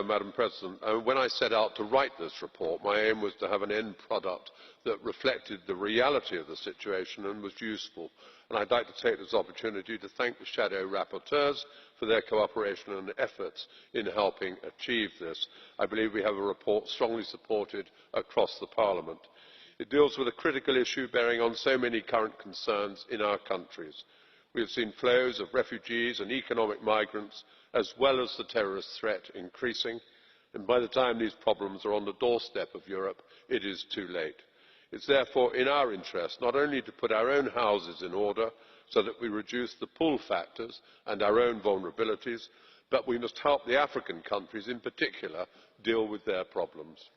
Madam President. When I set out to write this report, my aim was to have an end product that reflected the reality of the situation and was useful. I would like to take this opportunity to thank the shadow rapporteurs for their cooperation and efforts in helping achieve this. I believe we have a report strongly supported across the Parliament. It deals with a critical issue bearing on so many current concerns in our countries. We have seen flows of refugees and economic migrants, as well as the terrorist threat, increasing, and by the time these problems are on the doorstep of Europe, it is too late. It is therefore in our interest not only to put our own houses in order so that we reduce the pull factors and our own vulnerabilities, but we must help the African countries in particular deal with their problems.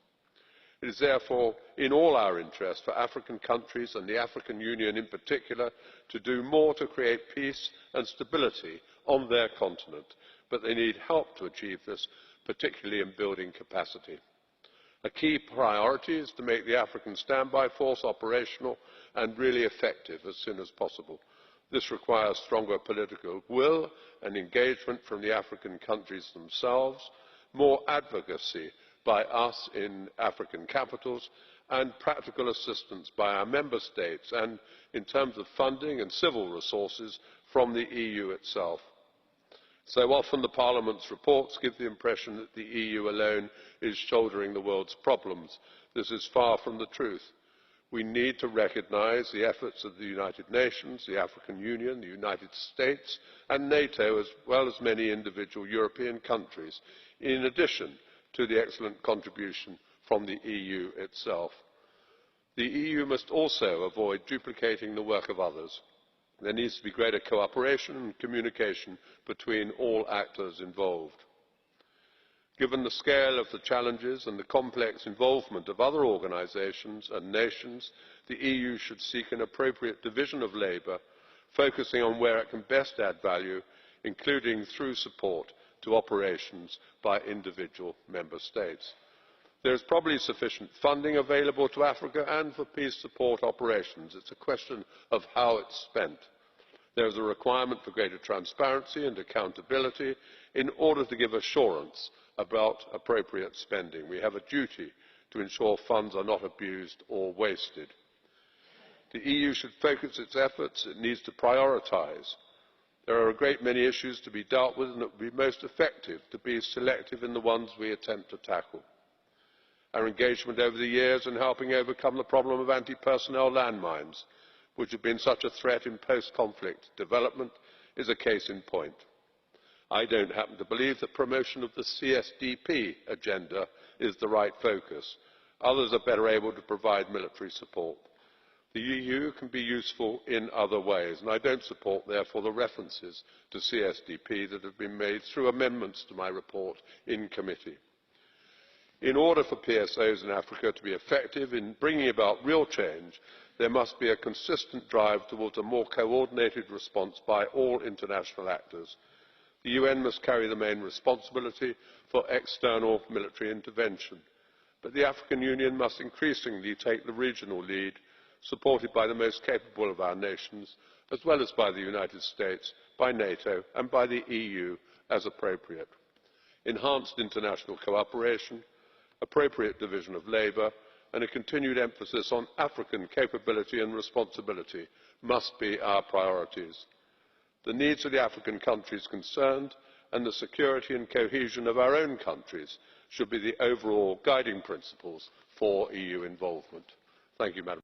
It is therefore in all our interest for African countries and the African Union in particular to do more to create peace and stability on their continent, but they need help to achieve this, particularly in building capacity. A key priority is to make the African Standby Force operational and really effective as soon as possible. This requires stronger political will and engagement from the African countries themselves, more advocacy by us in African capitals, and practical assistance by our member states, and in terms of funding and civil resources from the EU itself. So often Parliament's reports give the impression that the EU alone is shouldering the world's problems. This is far from the truth. We need to recognise the efforts of the United Nations, the African Union, the United States and NATO, as well as many individual European countries, in addition to the excellent contribution from the EU itself. The EU must also avoid duplicating the work of others. There needs to be greater cooperation and communication between all actors involved. Given the scale of the challenges and the complex involvement of other organisations and nations, the EU should seek an appropriate division of labour, focusing on where it can best add value, including through support to operations by individual member states. There is probably sufficient funding available to Africa and for peace support operations. It is a question of how it is spent. There is a requirement for greater transparency and accountability in order to give assurance about appropriate spending. We have a duty to ensure funds are not abused or wasted. The EU should focus its efforts. It needs to prioritise. There are a great many issues to be dealt with, and it would be most effective to be selective in the ones we attempt to tackle. Our engagement over the years in helping overcome the problem of anti-personnel landmines, which have been such a threat in post-conflict development, is a case in point. I do not happen to believe that promotion of the CSDP agenda is the right focus. Others are better able to provide military support. The EU can be useful in other ways, and I do not support, therefore, the references to CSDP that have been made through amendments to my report in committee. In order for PSOs in Africa to be effective in bringing about real change, there must be a consistent drive towards a more coordinated response by all international actors. The UN must carry the main responsibility for external military intervention, but the African Union must increasingly take the regional lead, supported by the most capable of our nations, as well as by the United States, by NATO and by the EU as appropriate. Enhanced international cooperation, appropriate division of labour and a continued emphasis on African capability and responsibility must be our priorities. The needs of the African countries concerned and the security and cohesion of our own countries should be the overall guiding principles for EU involvement. Thank you, Madam